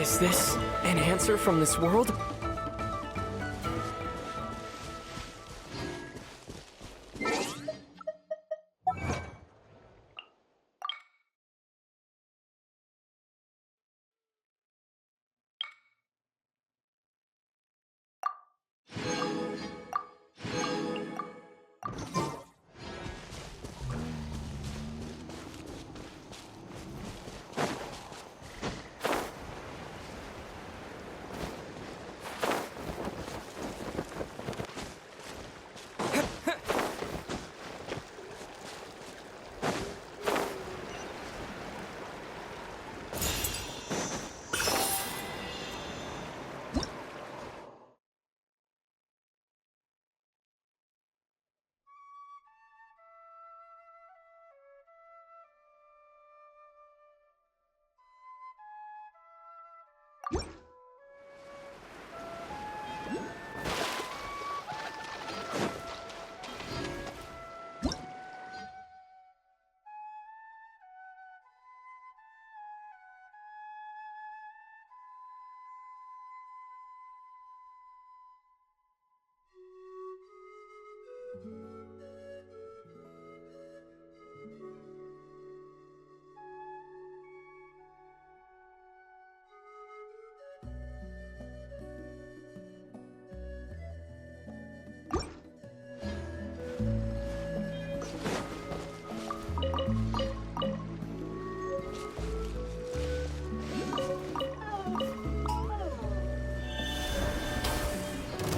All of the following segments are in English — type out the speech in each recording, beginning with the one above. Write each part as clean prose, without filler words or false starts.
Is this an answer from this world?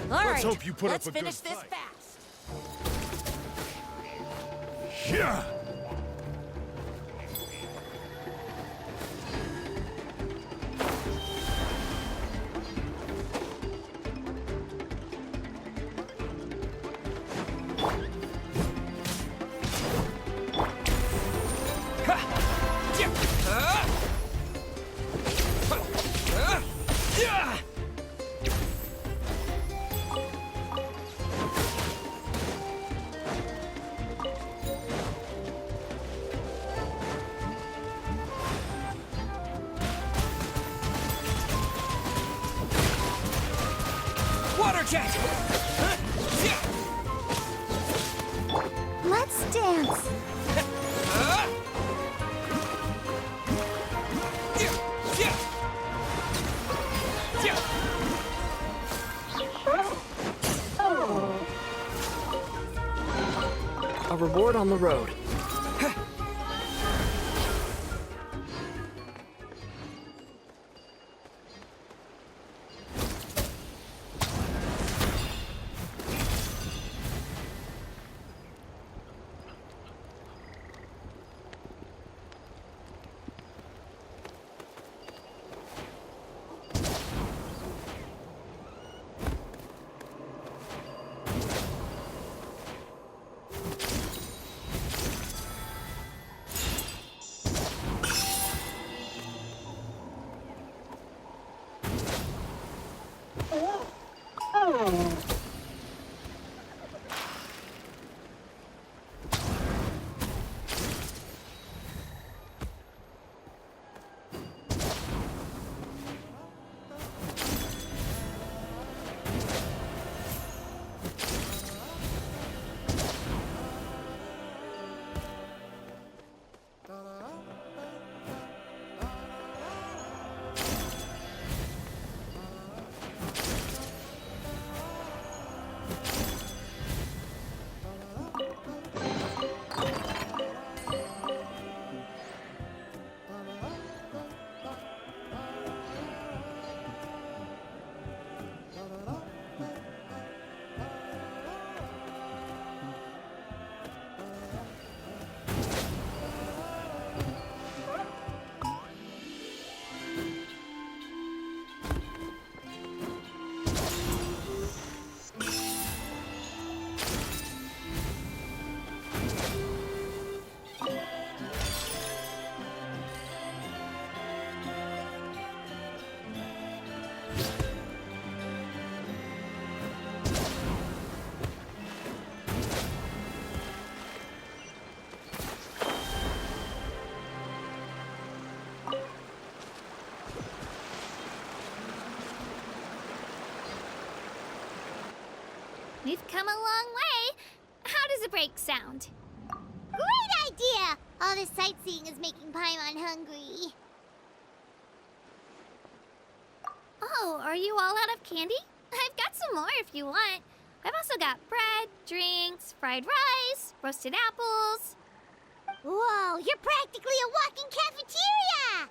Let's hope you put up a good fight. Let's finish this fast. Yeah. Water jet! Let's dance. A reward on the road. come a long way. How does a break sound? Great idea! All this sightseeing is making Paimon hungry. Oh, are you all out of candy? I've got some more if you want. I've also got bread, drinks, fried rice, roasted apples. Whoa, you're practically a walking cafeteria!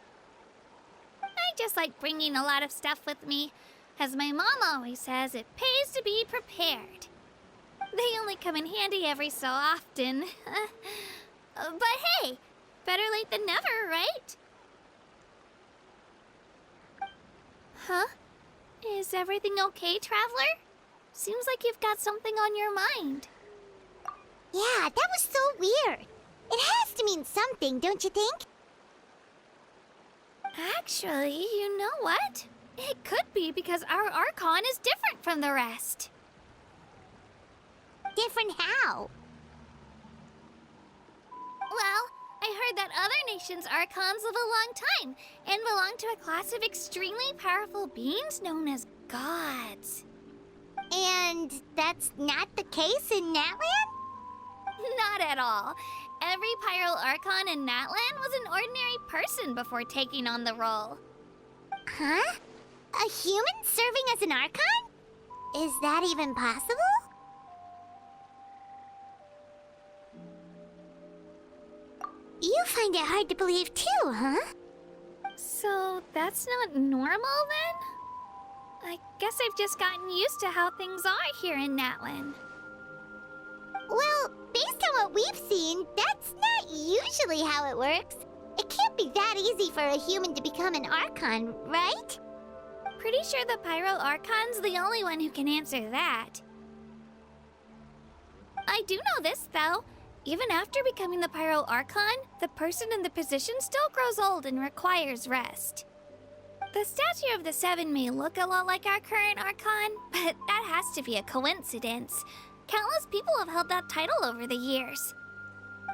I just like bringing a lot of stuff with me. As my mom always says, it pays to be prepared. They only come in handy every so often. But hey, better late than never, right? Huh? Is everything okay, Traveler? Seems like you've got something on your mind. Yeah, that was so weird. It has to mean something, don't you think? Actually, you know what? It could be because our Archon is different from the rest. Different how? Well, I heard that other nations' Archons live a long time and belong to a class of extremely powerful beings known as gods. And that's not the case in Natlan? Not at all. Every Pyro Archon in Natlan was an ordinary person before taking on the role. Huh? A human serving as an Archon? Is that even possible? You find it hard to believe too, huh? So that's not normal then? I guess I've just gotten used to how things are here in Natlan. Well, based on what we've seen, that's not usually how it works. It can't be that easy for a human to become an Archon, right? Pretty sure the Pyro Archon's the only one who can answer that. I do know this, though. Even after becoming the Pyro Archon, the person in the position still grows old and requires rest. The statue of the Seven may look a lot like our current Archon, but that has to be a coincidence. Countless people have held that title over the years.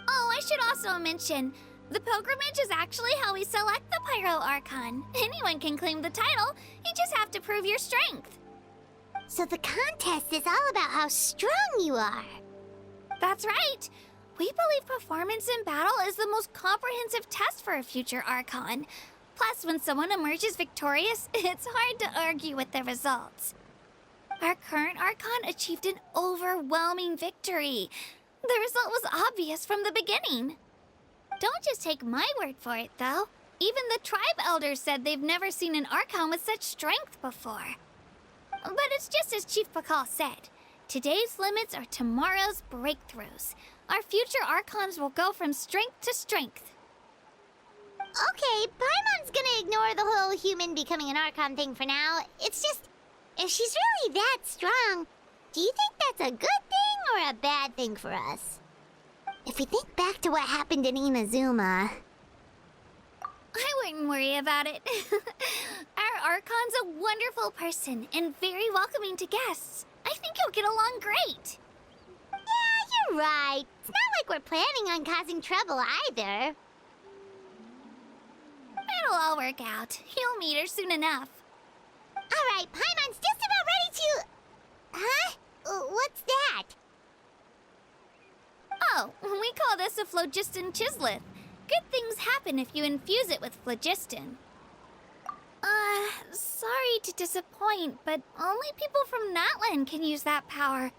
Oh, I should also mention, the pilgrimage is actually how we select the Pyro Archon. Anyone can claim the title, you just have to prove your strength. So the contest is all about how strong you are. That's right. We believe performance in battle is the most comprehensive test for a future Archon. Plus, when someone emerges victorious, it's hard to argue with the results. Our current Archon achieved an overwhelming victory. The result was obvious from the beginning. Don't just take my word for it, though. Even the tribe elders said they've never seen an Archon with such strength before. But it's just as Chief Pakal said. Today's limits are tomorrow's breakthroughs. Our future Archons will go from strength to strength. Okay, Paimon's gonna ignore the whole human becoming an Archon thing for now. It's just, if she's really that strong, do you think that's a good thing or a bad thing for us? If we think back to what happened in Inazuma... I wouldn't worry about it. Our Archon's a wonderful person and very welcoming to guests. I think he'll get along great. Yeah, you're right. It's not like we're planning on causing trouble either. It'll all work out. You'll meet her soon enough. All right, Paimon's just about ready to... Huh? What's that? Oh, we call this a phlogiston chisleth. Good things happen if you infuse it with phlogiston. Sorry to disappoint, but only people from Natlan can use that power.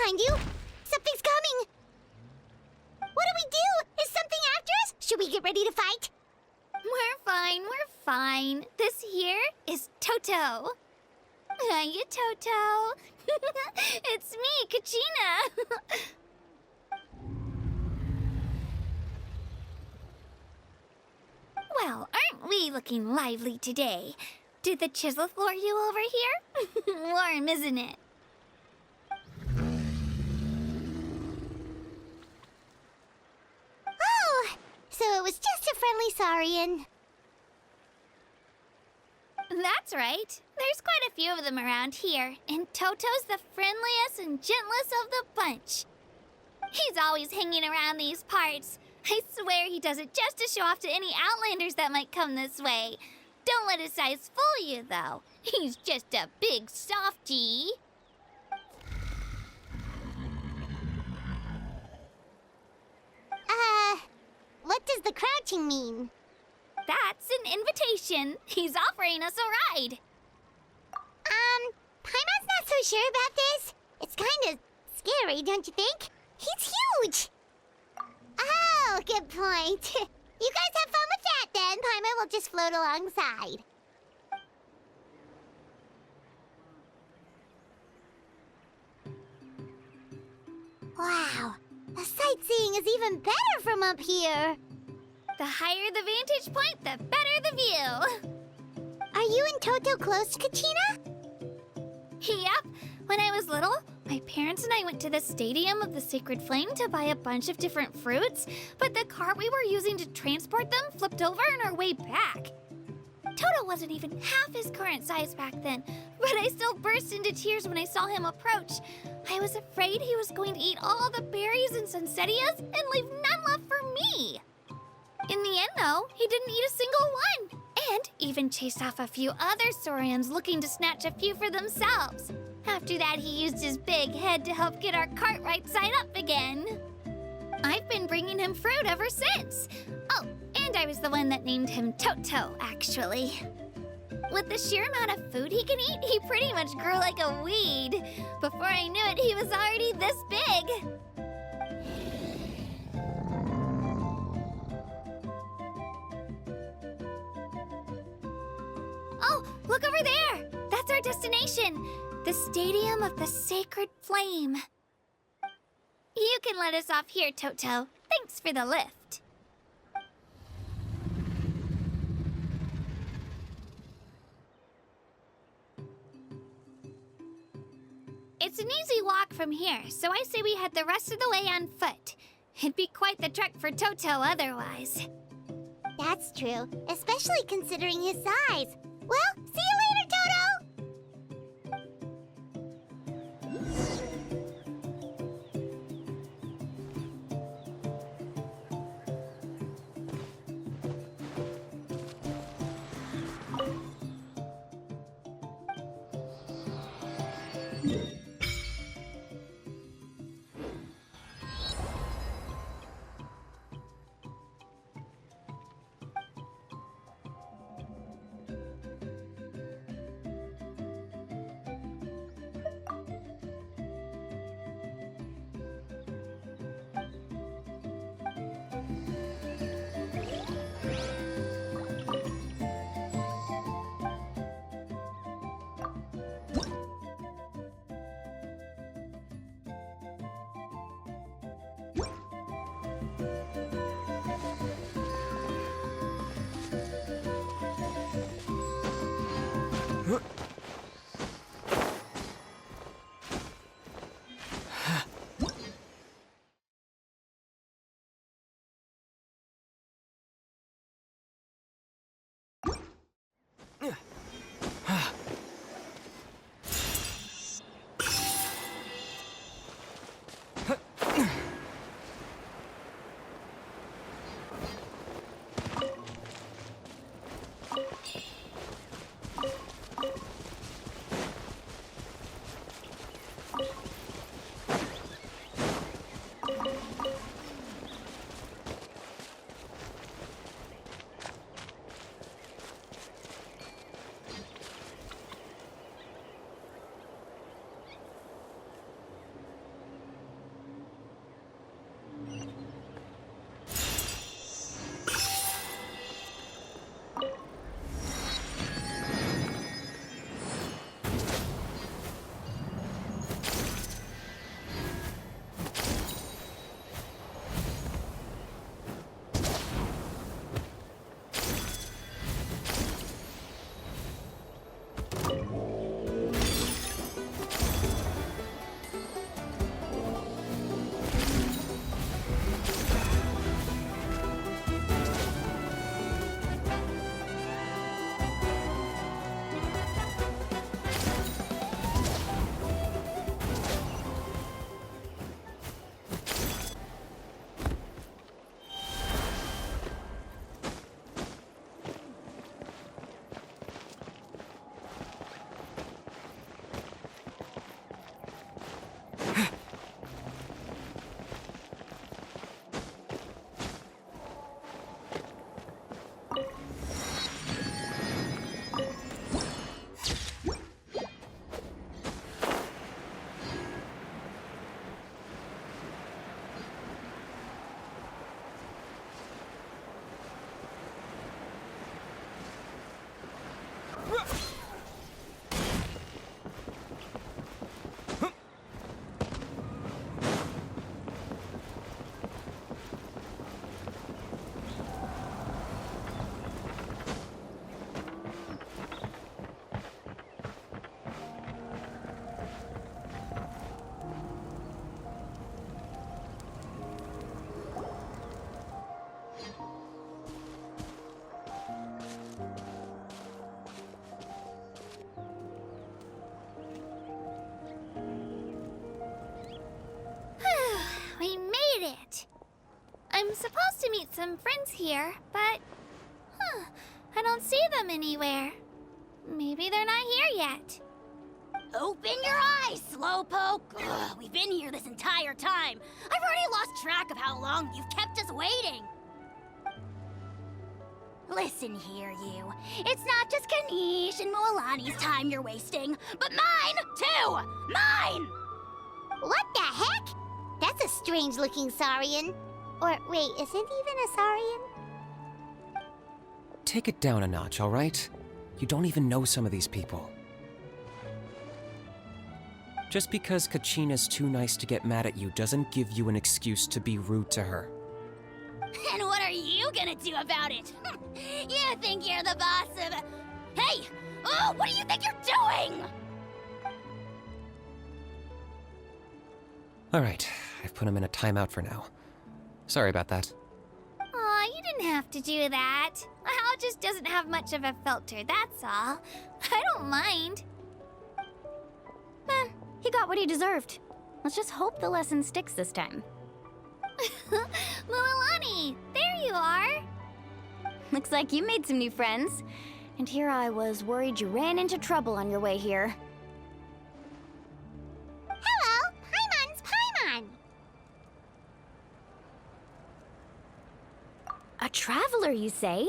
behind you! Something's coming! What do we do? Is something after us? Should we get ready to fight? We're fine. This here is Toto. Hiya, Toto. It's me, Kachina. Well, aren't we looking lively today? Did the chisel floor you over here? Warm, isn't it? Oh, so it was just a friendly saurian. That's right. There's quite a few of them around here, and Toto's the friendliest and gentlest of the bunch. He's always hanging around these parts. I swear he does it just to show off to any Outlanders that might come this way. Don't let his size fool you, though. He's just a big softie. What does the crouching mean? That's an invitation. He's offering us a ride. Paimon's not so sure about this. It's kind of scary, don't you think? He's huge! Oh, good point. You guys have fun with that, then. Paimon will just float alongside. Wow, the sightseeing is even better from up here. The higher the vantage point, the better the view. Are you and Toto close, Kachina? Yep. When I was little, my parents and I went to the Stadium of the Sacred Flame to buy a bunch of different fruits, but the cart we were using to transport them flipped over on our way back. Toto wasn't even half his current size back then, but I still burst into tears when I saw him approach. I was afraid he was going to eat all the berries and sunsettias and leave none left for me. In the end, though, he didn't eat a single one, and even chased off a few other saurians looking to snatch a few for themselves. After that, he used his big head to help get our cart right side up again. I've been bringing him fruit ever since. Oh, and I was the one that named him Toto, actually. With the sheer amount of food he can eat, he pretty much grew like a weed. Before I knew it, he was already this big. Oh, look over there! That's our destination! The Stadium of the Sacred Flame. You can let us off here, Toto. Thanks for the lift. It's an easy walk from here, so I say we head the rest of the way on foot. It'd be quite the trek for Toto otherwise. That's true, especially considering his size. Well, see you later, Toto! We made it! I'm supposed to meet some friends here, but... I don't see them anywhere. Maybe they're not here yet. Open your eyes, Slowpoke! Ugh, we've been here this entire time. I've already lost track of how long you've kept us waiting. Listen here, you. It's not just Kanish and Moalani's time you're wasting, but mine, too! Mine! What the heck? That's a strange-looking Saurian. Or, wait, is it even a Saurian? Take it down a notch, all right? You don't even know some of these people. Just because Kachina's too nice to get mad at you doesn't give you an excuse to be rude to her. And what are you gonna do about it? You think you're the boss of... Hey! Oh, what do you think you're doing? All right, I've put him in a timeout for now. Sorry about that. Aw, you didn't have to do that. Hal just doesn't have much of a filter, that's all. I don't mind. He got what he deserved. Let's just hope the lesson sticks this time. Mualani, there you are. Looks like you made some new friends. And here I was worried you ran into trouble on your way here. Hello, Paimon's Paimon. A traveler, you say?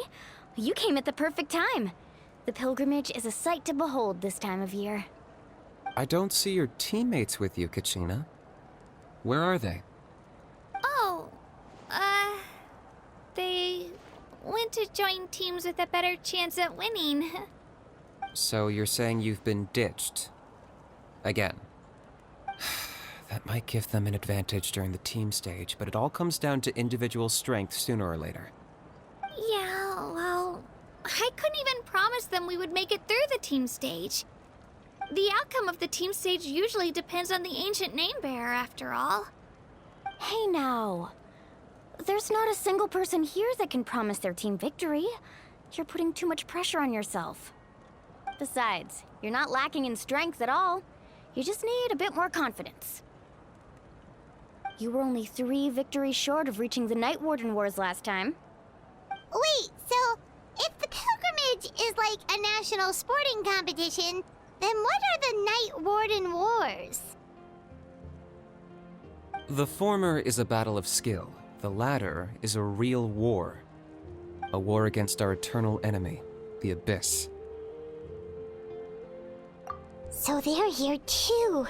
You came at the perfect time. The pilgrimage is a sight to behold this time of year. I don't see your teammates with you, Kachina. Where are they? Oh, they went to join teams with a better chance at winning. So you're saying you've been ditched? Again. That might give them an advantage during the team stage, but it all comes down to individual strength sooner or later. Yeah, well, I couldn't even promise them we would make it through the team stage. The outcome of the team stage usually depends on the ancient name-bearer, after all. Hey now. There's not a single person here that can promise their team victory. You're putting too much pressure on yourself. Besides, you're not lacking in strength at all. You just need a bit more confidence. You were only 3 victories short of reaching the Night Warden Wars last time. Wait, so if the pilgrimage is like a national sporting competition, then what are the Night Warden Wars? The former is a battle of skill. The latter is a real war. A war against our eternal enemy, the Abyss. So they're here too.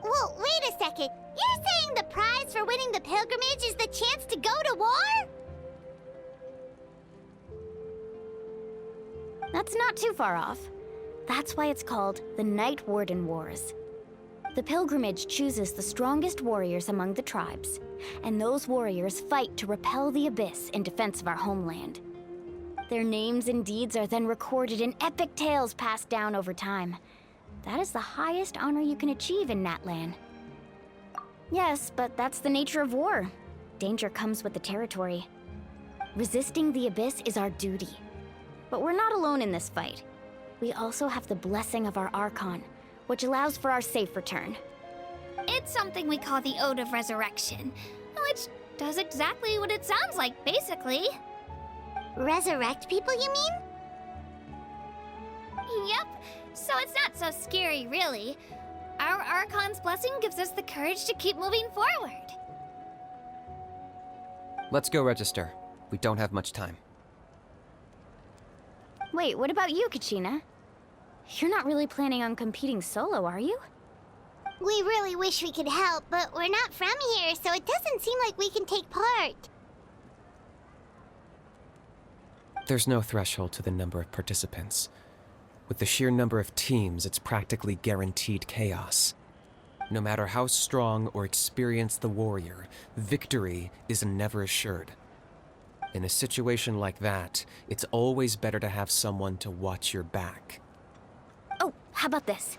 Well, wait a second. You're saying the prize for winning the pilgrimage is the chance to go to war? That's not too far off. That's why it's called the Night Warden Wars. The pilgrimage chooses the strongest warriors among the tribes, and those warriors fight to repel the Abyss in defense of our homeland. Their names and deeds are then recorded in epic tales passed down over time. That is the highest honor you can achieve in Natlan. Yes, but that's the nature of war. Danger comes with the territory. Resisting the Abyss is our duty. But we're not alone in this fight. We also have the blessing of our Archon, which allows for our safe return. It's something we call the Ode of Resurrection, which does exactly what it sounds like, basically. Resurrect people, you mean? Yep, so it's not so scary, really. Our Archon's blessing gives us the courage to keep moving forward. Let's go register. We don't have much time. Wait, what about you, Kachina? You're not really planning on competing solo, are you? We really wish we could help, but we're not from here, so it doesn't seem like we can take part. There's no threshold to the number of participants. With the sheer number of teams, it's practically guaranteed chaos. No matter how strong or experienced the warrior, victory is never assured. In a situation like that, it's always better to have someone to watch your back. Oh, how about this?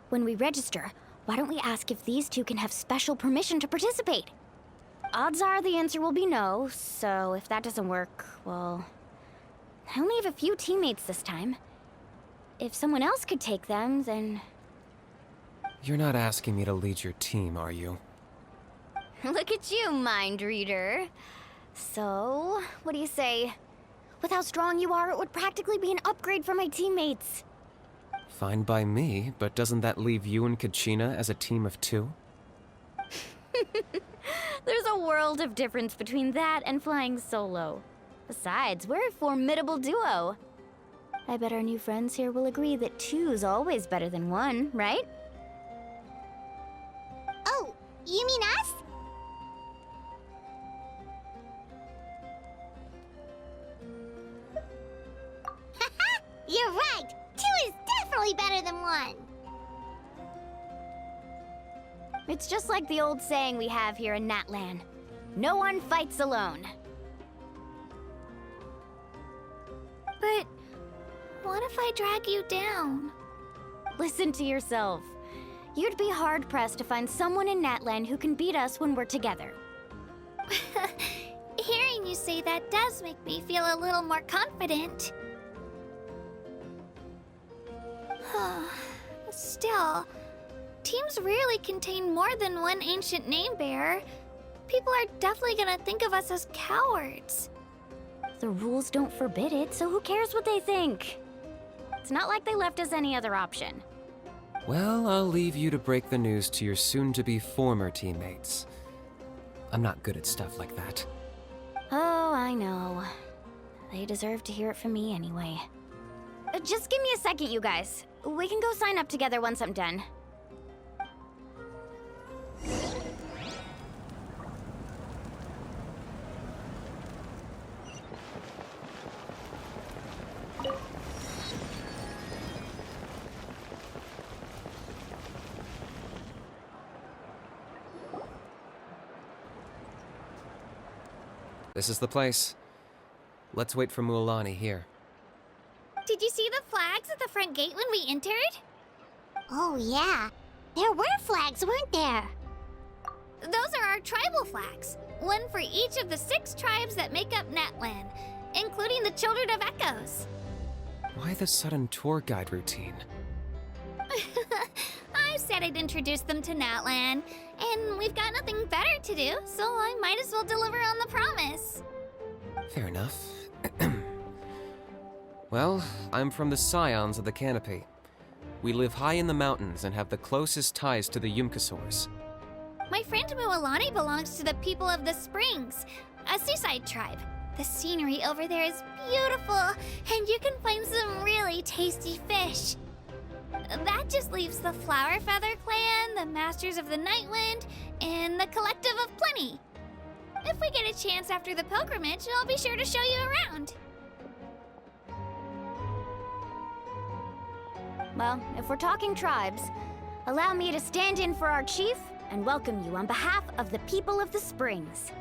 When we register, why don't we ask if these two can have special permission to participate? Odds are the answer will be no, so if that doesn't work, well... I only have a few teammates this time. If someone else could take them, then... You're not asking me to lead your team, are you? Look at you, mind reader. So, what do you say? With how strong you are, it would practically be an upgrade for my teammates. Fine by me, but doesn't that leave you and Kachina as a team of 2? There's a world of difference between that and flying solo. Besides, we're a formidable duo. I bet our new friends here will agree that 2's always better than 1, right? Oh, you mean us? Haha, you're right. 2 is definitely better than 1. It's just like the old saying we have here in Natlan. No one fights alone. But what if I drag you down? Listen to yourself. You'd be hard-pressed to find someone in Natlan who can beat us when we're together. Hearing you say that does make me feel a little more confident. Still, teams rarely contain more than one ancient name-bearer. People are definitely gonna think of us as cowards. The rules don't forbid it, so who cares what they think? It's not like they left us any other option. Well, I'll leave you to break the news to your soon-to-be former teammates. I'm not good at stuff like that. Oh, I know. They deserve to hear it from me anyway. Just give me a second, you guys. We can go sign up together once I'm done. This is the place. Let's wait for Mualani here. Did you see the flags at the front gate when we entered? Oh, yeah. There were flags, weren't there? Those are our tribal flags. One for each of the 6 tribes that make up Natlan, including the Children of Echoes. Why the sudden tour guide routine? I said I'd introduce them to Natlan, and we've got nothing better to do, so I might as well deliver on the promise. Fair enough. Well, I'm from the Scions of the Canopy. We live high in the mountains and have the closest ties to the Yumkasaurs. My friend Mualani belongs to the people of the Springs, a seaside tribe. The scenery over there is beautiful, and you can find some really tasty fish. That just leaves the Flower Feather Clan, the Masters of the Nightwind, and the Collective of Plenty. If we get a chance after the pilgrimage, I'll be sure to show you around. Well, if we're talking tribes, allow me to stand in for our chief and welcome you on behalf of the people of the Springs.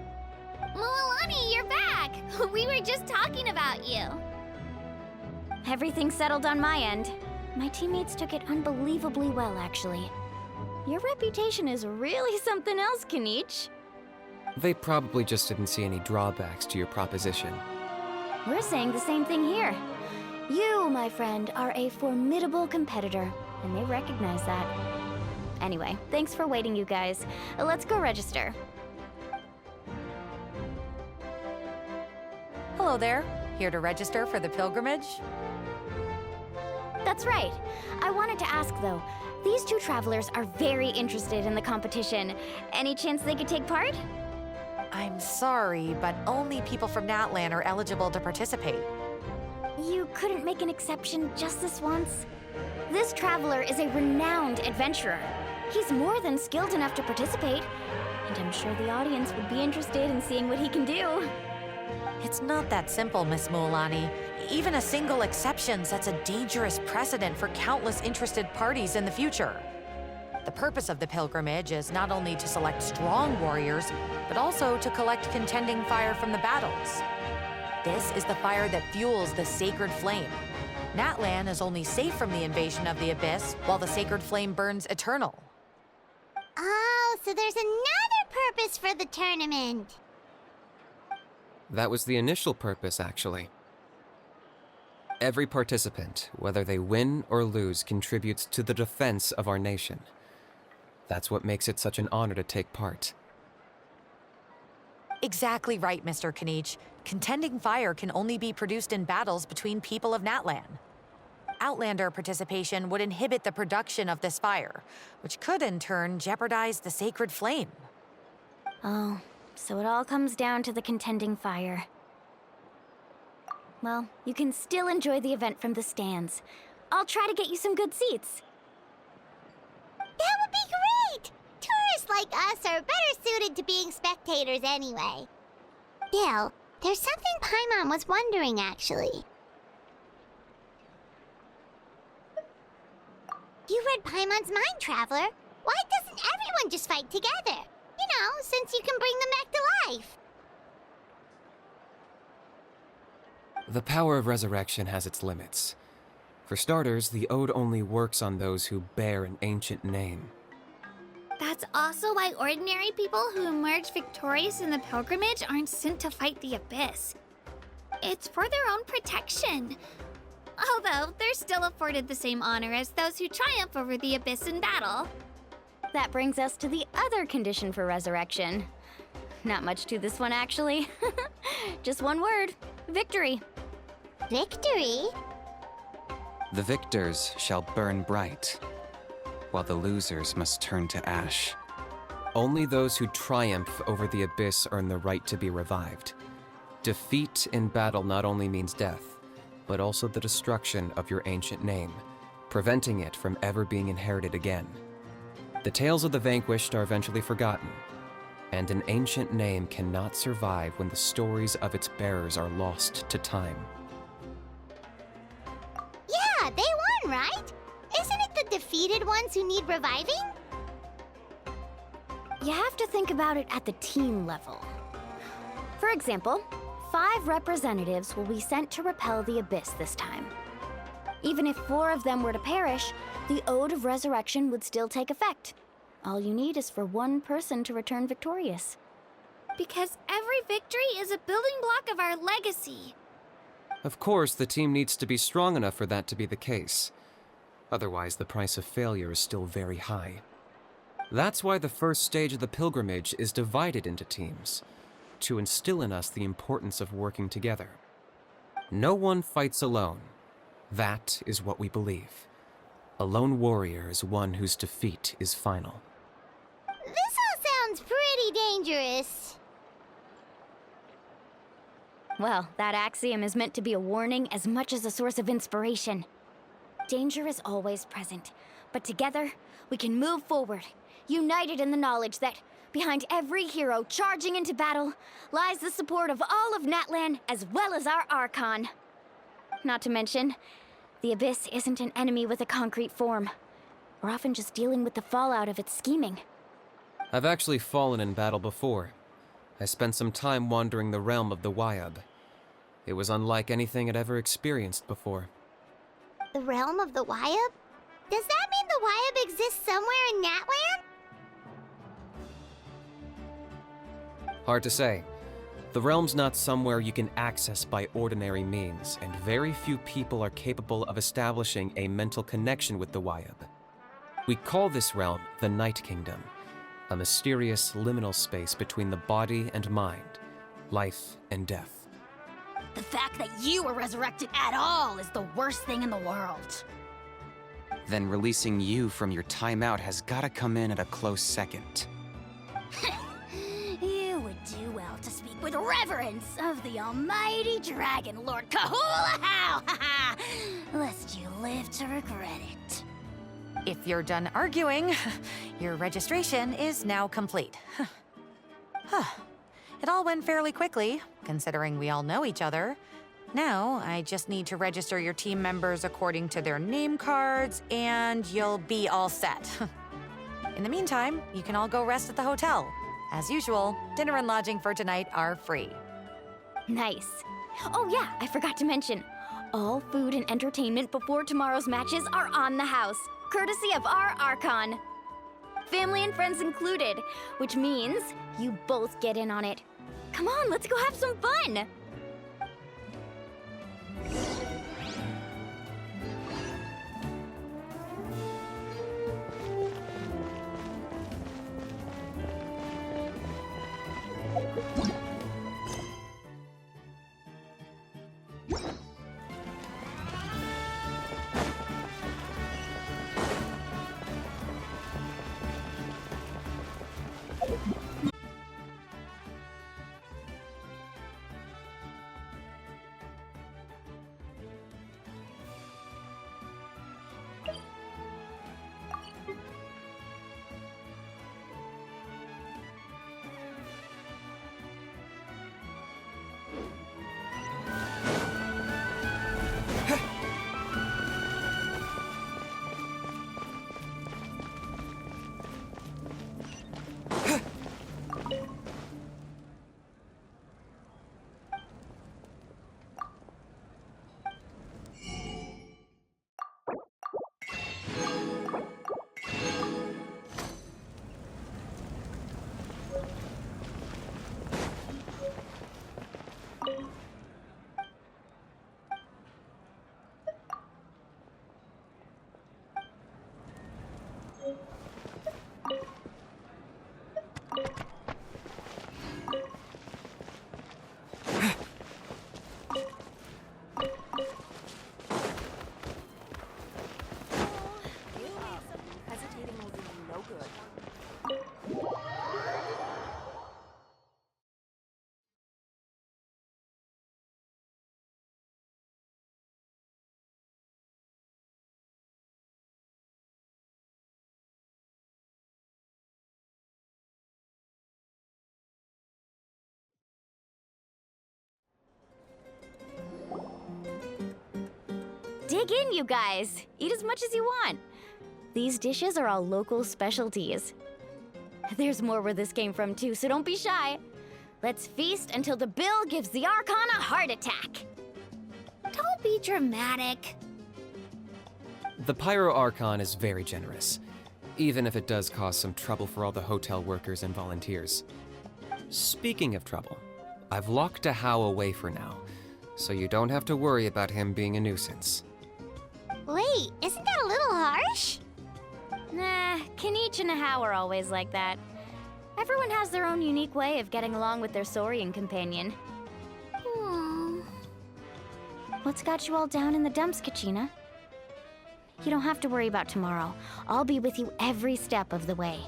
Mualani, you're back! We were just talking about you. Everything's settled on my end. My teammates took it unbelievably well, actually. Your reputation is really something else, Kanich. They probably just didn't see any drawbacks to your proposition. We're saying the same thing here. You, my friend, are a formidable competitor, and they recognize that. Anyway, thanks for waiting, you guys. Let's go register. Hello there. Here to register for the pilgrimage? That's right. I wanted to ask, though. These 2 travelers are very interested in the competition. Any chance they could take part? I'm sorry, but only people from Natlan are eligible to participate. You couldn't make an exception just this once? This traveler is a renowned adventurer. He's more than skilled enough to participate, and I'm sure the audience would be interested in seeing what he can do. It's not that simple, Miss Mualani. Even a single exception sets a dangerous precedent for countless interested parties in the future. The purpose of the pilgrimage is not only to select strong warriors, but also to collect contending fire from the battles. This is the fire that fuels the sacred flame. Natlan is only safe from the invasion of the Abyss, while the sacred flame burns eternal. Oh, so there's another purpose for the tournament. That was the initial purpose, actually. Every participant, whether they win or lose, contributes to the defense of our nation. That's what makes it such an honor to take part. Exactly right, Mr. Kanich. Contending fire can only be produced in battles between people of Natlan. Outlander participation would inhibit the production of this fire, which could in turn jeopardize the sacred flame. Oh, so it all comes down to the contending fire. Well, you can still enjoy the event from the stands. I'll try to get you some good seats. That would be great! Tourists like us are better suited to being spectators anyway. Bill, there's something Paimon was wondering, actually. You read Paimon's mind, Traveler. Why doesn't everyone just fight together? You know, since you can bring them back to life. The power of resurrection has its limits. For starters, the Ode only works on those who bear an ancient name. That's also why ordinary people who emerge victorious in the pilgrimage aren't sent to fight the Abyss. It's for their own protection. Although, they're still afforded the same honor as those who triumph over the Abyss in battle. That brings us to the other condition for resurrection. Not much to this one, actually. Just one word: victory. Victory? The victors shall burn bright, while the losers must turn to ash. Only those who triumph over the Abyss earn the right to be revived. Defeat in battle not only means death, but also the destruction of your ancient name, preventing it from ever being inherited again. The tales of the vanquished are eventually forgotten, and an ancient name cannot survive when the stories of its bearers are lost to time. Yeah, they won, right? Isn't it the defeated ones who need reviving? You have to think about it at the team level. For example, 5 representatives will be sent to repel the Abyss this time. Even if 4 of them were to perish, the Ode of Resurrection would still take effect. All you need is for one person to return victorious. Because every victory is a building block of our legacy. Of course, the team needs to be strong enough for that to be the case. Otherwise, the price of failure is still very high. That's why the first stage of the pilgrimage is divided into teams, to instill in us the importance of working together. No one fights alone. That is what we believe. A lone warrior is one whose defeat is final. This all sounds pretty dangerous. Well, that axiom is meant to be a warning as much as a source of inspiration. Danger is always present, but together, we can move forward, united in the knowledge that behind every hero charging into battle lies the support of all of Natlan as well as our Archon. Not to mention, the Abyss isn't an enemy with a concrete form. We're often just dealing with the fallout of its scheming. I've actually fallen in battle before. I spent some time wandering the realm of the Wyab. It was unlike anything I'd ever experienced before. The realm of the Wyab? Does that mean the Wyab exists somewhere in Natlan? Hard to say. The realm's not somewhere you can access by ordinary means, and very few people are capable of establishing a mental connection with the Wyab. We call this realm the Night Kingdom, a mysterious liminal space between the body and mind, life and death. The fact that you were resurrected at all is the worst thing in the world. Then releasing you from your timeout has gotta come in at a close second. You would do well to speak with reverence of the almighty Dragon Lord Kahula-How! Lest you live to regret it. If you're done arguing, your registration is now complete. It all went fairly quickly. considering we all know each other. Now, I just need to register your team members according to their name cards, and you'll be all set. In the meantime, you can all go rest at the hotel. As usual, dinner and lodging for tonight are free. Nice. Oh yeah, I forgot to mention. All food and entertainment before tomorrow's matches are on the house, courtesy of our Archon. Family and friends included, which means you both get in on it. Come on, let's go have some fun! Dig in, you guys. Eat as much as you want. These dishes are all local specialties. There's more where this came from too, so don't be shy. Let's feast until the bill gives the Archon a heart attack. Don't be dramatic. The Pyro Archon is very generous, even if it does cause some trouble for all the hotel workers and volunteers. Speaking of trouble, I've locked a How away for now, so you don't have to worry about him being a nuisance. Wait, isn't that a little harsh? Nah, Kanich and Ahau are always like that. Everyone has their own unique way of getting along with their Saurian companion. What's got you all down in the dumps, Kachina? You don't have to worry about tomorrow. I'll be with you every step of the way.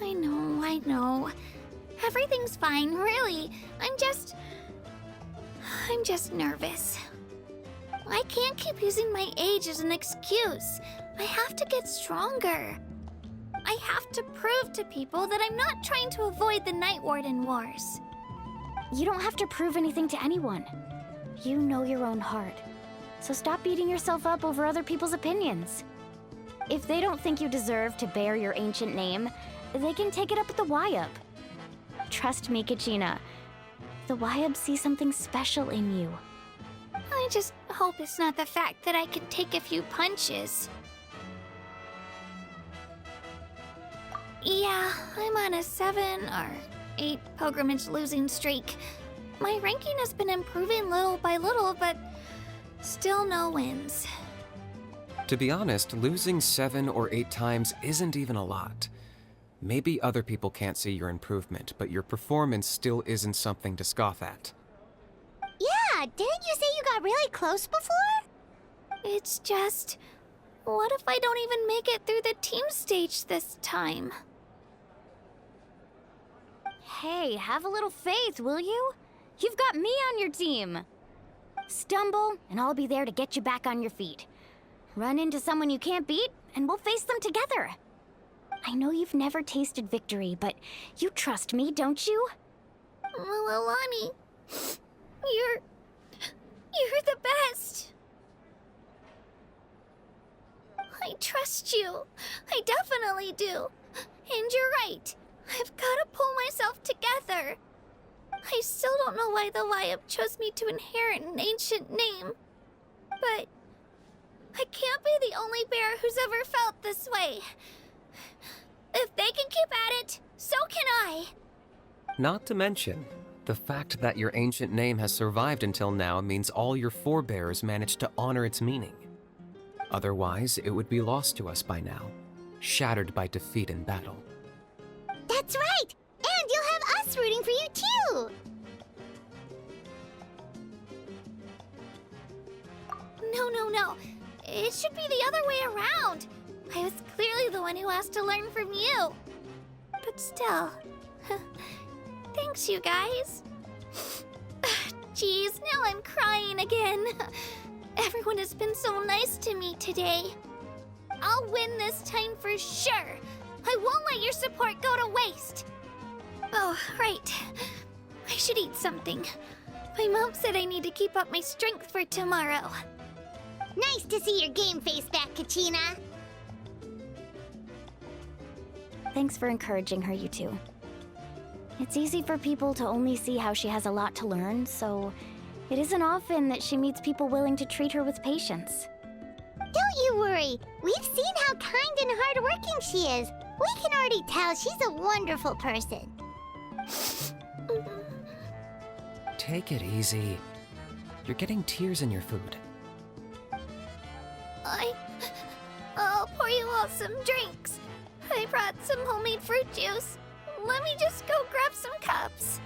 I know. Everything's fine, really. I'm just nervous. I can't keep using my age as an excuse. I have to get stronger. I have to prove to people that I'm not trying to avoid the Night Warden Wars. You don't have to prove anything to anyone. You know your own heart. So stop beating yourself up over other people's opinions. If they don't think you deserve to bear your ancient name, they can take it up with the Wyub. Trust me, Kachina. The Wyub see something special in you. I just hope it's not the fact that I can take a few punches. Yeah, I'm on a 7 or 8 pilgrimage losing streak. My ranking has been improving little by little, but still no wins. To be honest, losing 7 or 8 times isn't even a lot. Maybe other people can't see your improvement, but your performance still isn't something to scoff at. Yeah, didn't you say you got really close before? It's just, what if I don't even make it through the team stage this time? Hey, have a little faith, will you? You've got me on your team. Stumble, and I'll be there to get you back on your feet. Run into someone you can't beat, and we'll face them together. I know you've never tasted victory, but you trust me, don't you? Well, Alani, You're the best. I trust you. I definitely do. And you're right. I've got to pull myself together. I still don't know why the Wyup chose me to inherit an ancient name. But I can't be the only bear who's ever felt this way. If they can keep at it, so can I. Not to mention, the fact that your ancient name has survived until now means all your forebears managed to honor its meaning. Otherwise, it would be lost to us by now, shattered by defeat in battle. That's right! And you'll have us rooting for you too! No. It should be the other way around. I was clearly the one who asked to learn from you. But still, thanks, you guys. Geez, now I'm crying again. Everyone has been so nice to me today. I'll win this time for sure. I won't let your support go to waste. Oh, right. I should eat something. My mom said I need to keep up my strength for tomorrow. Nice to see your game face back, Kachina. Thanks for encouraging her, you two. It's easy for people to only see how she has a lot to learn, so it isn't often that she meets people willing to treat her with patience. Don't you worry. We've seen how kind and hardworking she is. We can already tell she's a wonderful person. Take it easy. You're getting tears in your food. I'll pour you all some drinks. I brought some homemade fruit juice. Let me just go grab some cups.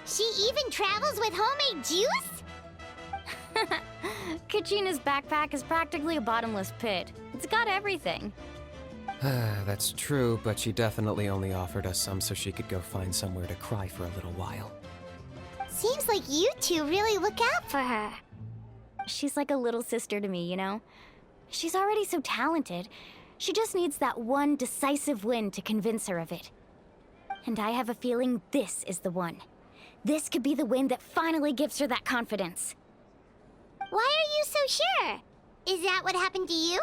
She even travels with homemade juice? Kachina's backpack is practically a bottomless pit. It's got everything. That's true, but she definitely only offered us some so she could go find somewhere to cry for a little while. Seems like you two really look out for her. She's like a little sister to me, you know? She's already so talented. She just needs that one decisive win to convince her of it. And I have a feeling this is the one. This could be the win that finally gives her that confidence. Why are you so sure? Is that what happened to you?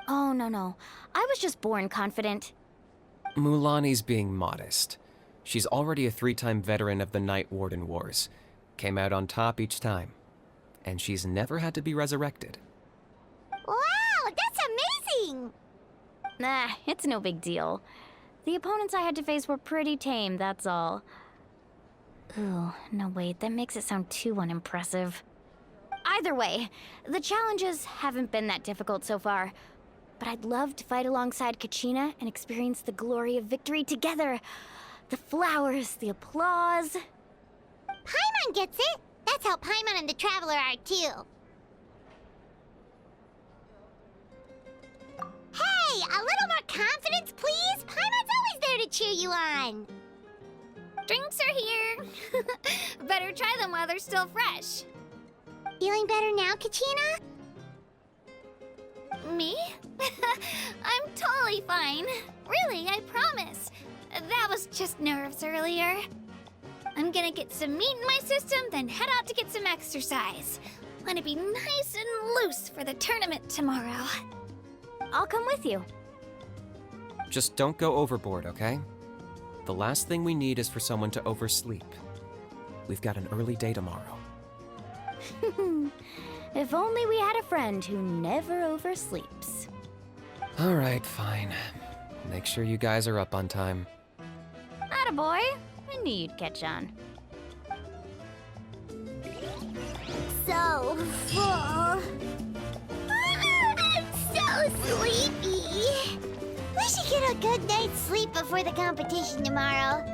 Oh, no. I was just born confident. Mulani's being modest. She's already a 3-time veteran of the Night Warden Wars. Came out on top each time. And she's never had to be resurrected. Wow, that's amazing! Nah, it's no big deal. The opponents I had to face were pretty tame, that's all. Ooh, no wait, that makes it sound too unimpressive. Either way, the challenges haven't been that difficult so far. But I'd love to fight alongside Kachina and experience the glory of victory together. The flowers, the applause. Paimon gets it! That's how Paimon and the Traveler are too. Hey, a little more confidence, please! Paimon's always there to cheer you on! Drinks are here. Better try them while they're still fresh. Feeling better now, Kachina? Me? I'm totally fine. Really, I promise. That was just nerves earlier. I'm gonna get some meat in my system, then head out to get some exercise. Want to be nice and loose for the tournament tomorrow. I'll come with you. Just don't go overboard, okay? The last thing we need is for someone to oversleep. We've got an early day tomorrow. If only we had a friend who never oversleeps. All right, fine. Make sure you guys are up on time. Attaboy. I knew you'd catch on. So full. I'm so sleepy. We should get a good night's sleep before the competition tomorrow.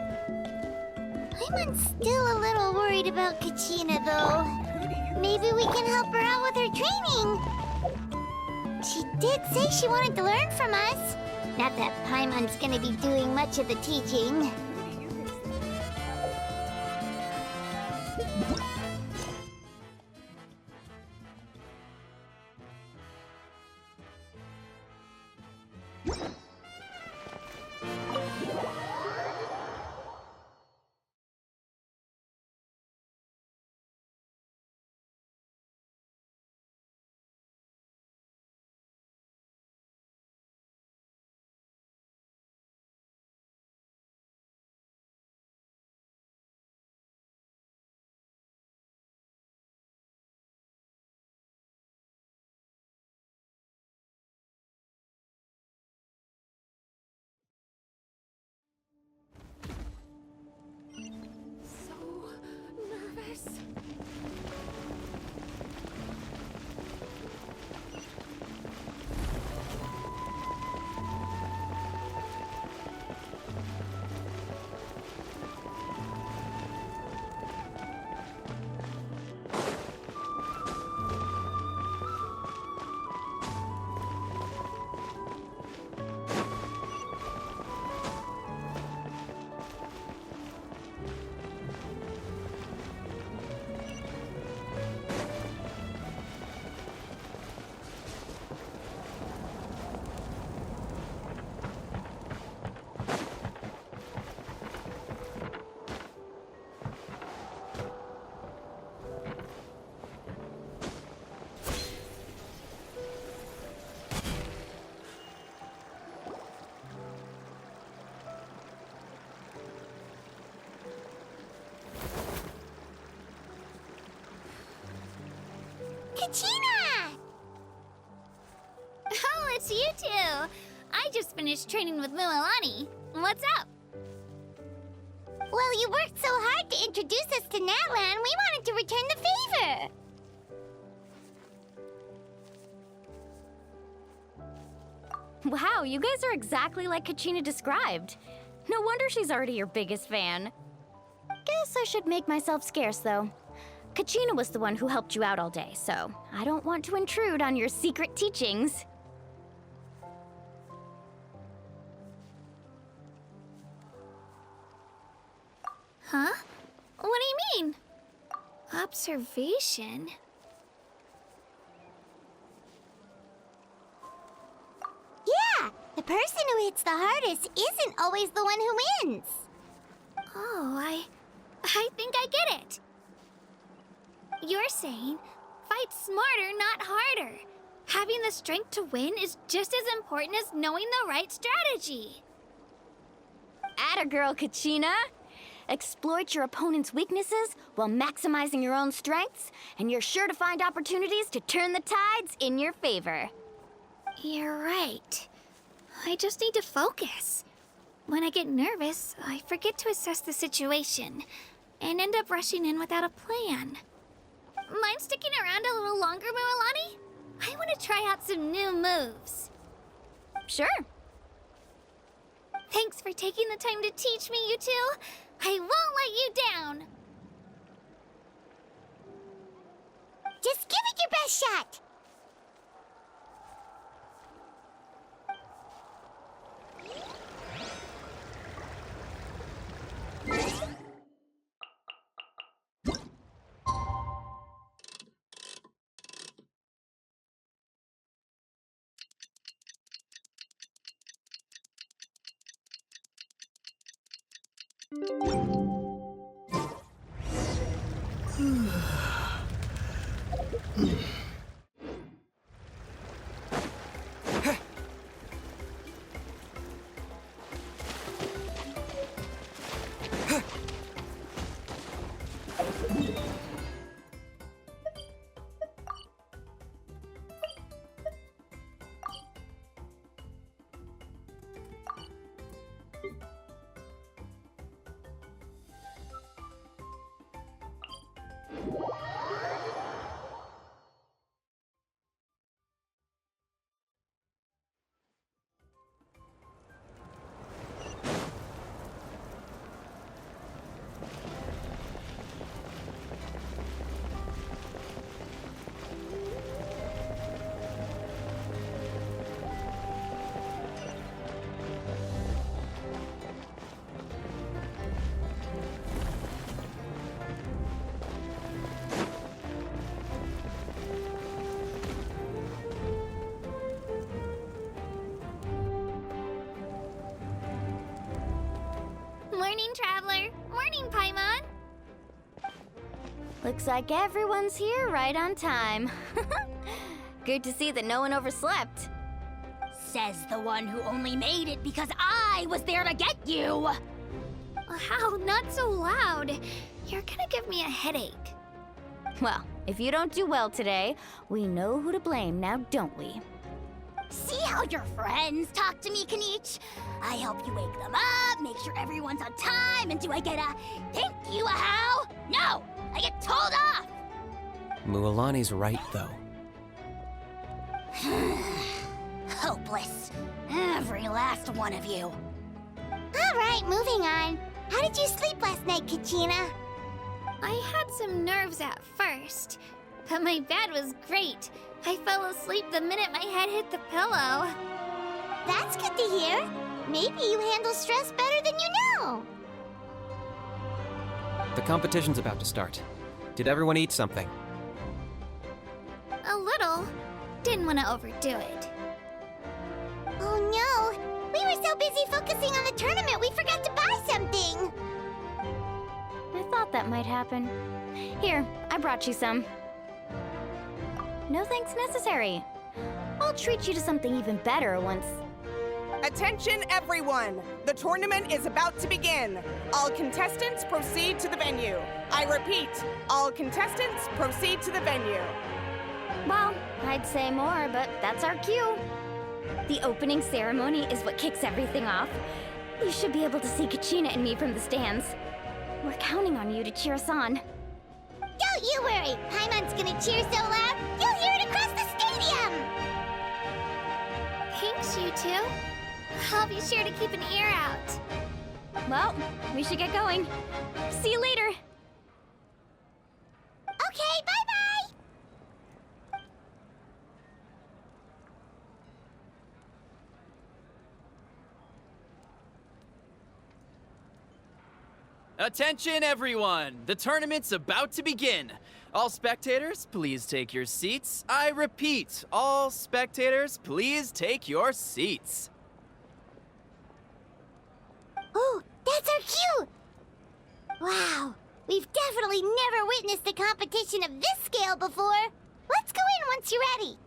I'm still a little worried about Kachina, though. Maybe we can help her out with her training. She did say she wanted to learn from us. Not that Paimon's gonna be doing much of the teaching. course. Kachina! Oh, it's you two! I just finished training with Mualani. What's up? Well, you worked so hard to introduce us to Natlan, we wanted to return the favor. Wow, you guys are exactly like Kachina described. No wonder she's already your biggest fan. Guess I should make myself scarce, though. Kachina was the one who helped you out all day, so I don't want to intrude on your secret teachings. Huh? What do you mean? Observation? Yeah, the person who hits the hardest isn't always the one who wins. Oh, I think I get it. You're saying, fight smarter, not harder. Having the strength to win is just as important as knowing the right strategy. Atta girl, Kachina! Exploit your opponent's weaknesses while maximizing your own strengths, and you're sure to find opportunities to turn the tides in your favor. You're right. I just need to focus. When I get nervous, I forget to assess the situation, and end up rushing in without a plan. Mind sticking around a little longer, Mualani? I want to try out some new moves. Sure. Thanks for taking the time to teach me, you two. I won't let you down. Just give it your best shot. Morning, Traveler. Morning, Paimon. Looks like everyone's here right on time. Good to see that no one overslept. Says the one who only made it because I was there to get you! How? Not so loud. You're gonna give me a headache. Well, if you don't do well today, we know who to blame now, don't we? See how your friends talk to me, Kanich? I help you wake them up, make sure everyone's on time, and do I get a thank you, a how? No! I get told off! Mualani's right, though. Hopeless. Every last one of you. All right, moving on. How did you sleep last night, Kachina? I had some nerves at first, but my bed was great. I fell asleep the minute my head hit the pillow. That's good to hear. Maybe you handle stress better than you know. The competition's about to start. Did everyone eat something? A little. Didn't want to overdo it. Oh no! We were so busy focusing on the tournament we forgot to buy something! I thought that might happen. Here, I brought you some. No thanks necessary. I'll treat you to something even better once. Attention everyone! The tournament is about to begin. All contestants proceed to the venue. I repeat, all contestants proceed to the venue. Well, I'd say more, but that's our cue. The opening ceremony is what kicks everything off. You should be able to see Kachina and me from the stands. We're counting on you to cheer us on. Don't you worry! Paimon's gonna cheer so loud, you'll hear it across the stadium! Thanks, you two. I'll be sure to keep an ear out. Well, we should get going. See you later. Okay, bye-bye! Attention, everyone! The tournament's about to begin. All spectators, please take your seats. I repeat, all spectators, please take your seats. Oh, that's our cue! Wow, we've definitely never witnessed a competition of this scale before. Let's go in once you're ready.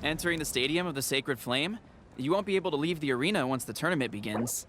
Entering the Stadium of the Sacred Flame, you won't be able to leave the arena once the tournament begins.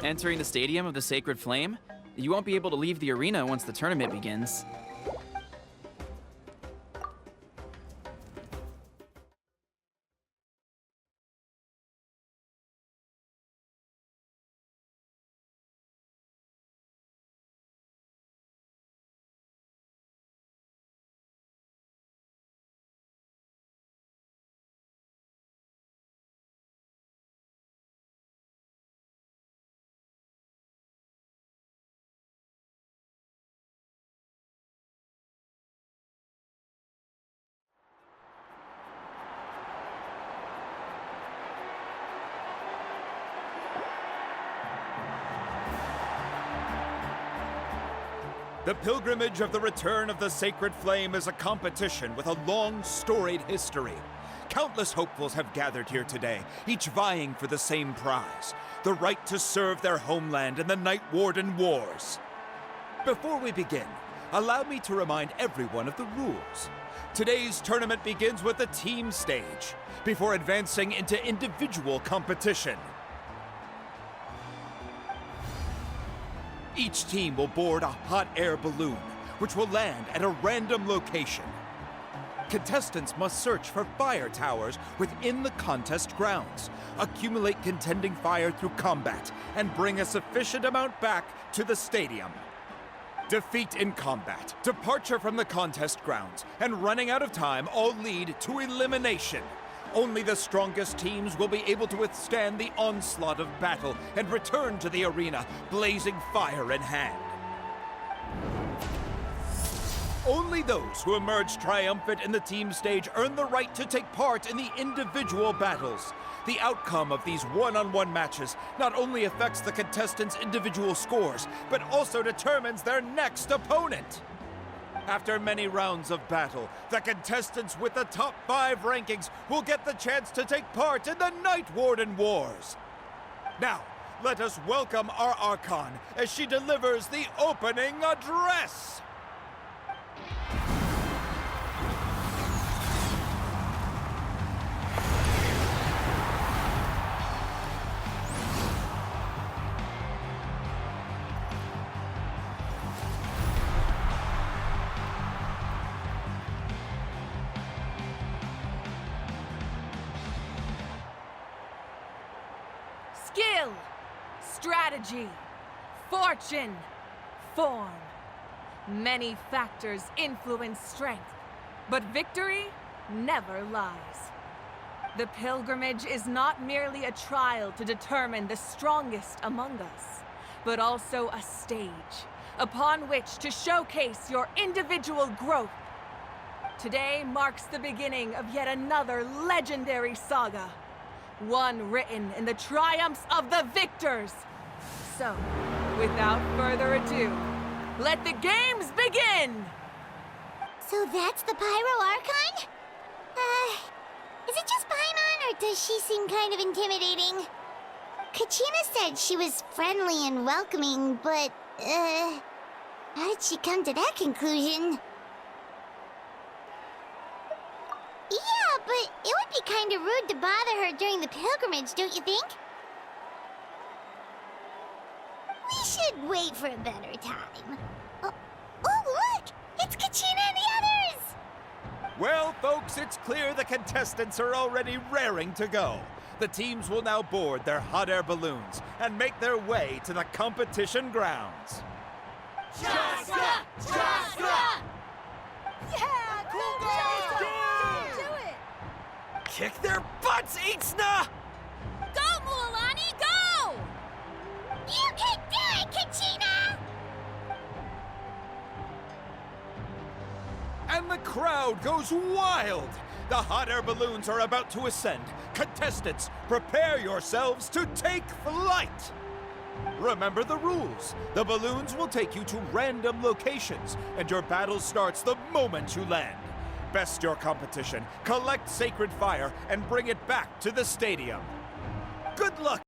Entering the Stadium of the Sacred Flame, you won't be able to leave the arena once the tournament begins. The pilgrimage of the return of the Sacred Flame is a competition with a long, storied history. Countless hopefuls have gathered here today, each vying for the same prize, the right to serve their homeland in the Night Warden Wars. Before we begin, allow me to remind everyone of the rules. Today's tournament begins with the team stage, before advancing into individual competition. Each team will board a hot air balloon, which will land at a random location. Contestants must search for fire towers within the contest grounds, accumulate contending fire through combat, and bring a sufficient amount back to the stadium. Defeat in combat, departure from the contest grounds, and running out of time all lead to elimination. Only the strongest teams will be able to withstand the onslaught of battle and return to the arena, blazing fire in hand. Only those who emerge triumphant in the team stage earn the right to take part in the individual battles. The outcome of these one-on-one matches not only affects the contestants' individual scores, but also determines their next opponent. After many rounds of battle, the contestants with the top 5 rankings will get the chance to take part in the Night Warden Wars. Now, Let us welcome our Archon as she delivers the opening address! Skill, strategy, fortune, form. Many factors influence strength, but victory never lies. The pilgrimage is not merely a trial to determine the strongest among us, but also a stage upon which to showcase your individual growth. Today marks the beginning of yet another legendary saga. One written in the triumphs of the victors. So, without further ado, let the games begin! So that's the Pyro Archon? Is it just Paimon, or does she seem kind of intimidating? Kachina said she was friendly and welcoming, but, how did she come to that conclusion? Yeah, but it would be kind of rude to bother her during the pilgrimage, don't you think? We should wait for a better time. Oh, look! It's Kachina and the others! Well, folks, it's clear the contestants are already raring to go. The teams will now board their hot air balloons and make their way to the competition grounds. Chaska! Chaska! Yeah, cool Do it! Kick their butts, Itzna! Go, Mualani, go! You can do it, Kachina! And the crowd goes wild! The hot air balloons are about to ascend. Contestants, prepare yourselves to take flight! Remember the rules. The balloons will take you to random locations, and your battle starts the moment you land. Best your competition, collect sacred fire, and bring it back to the stadium. Good luck!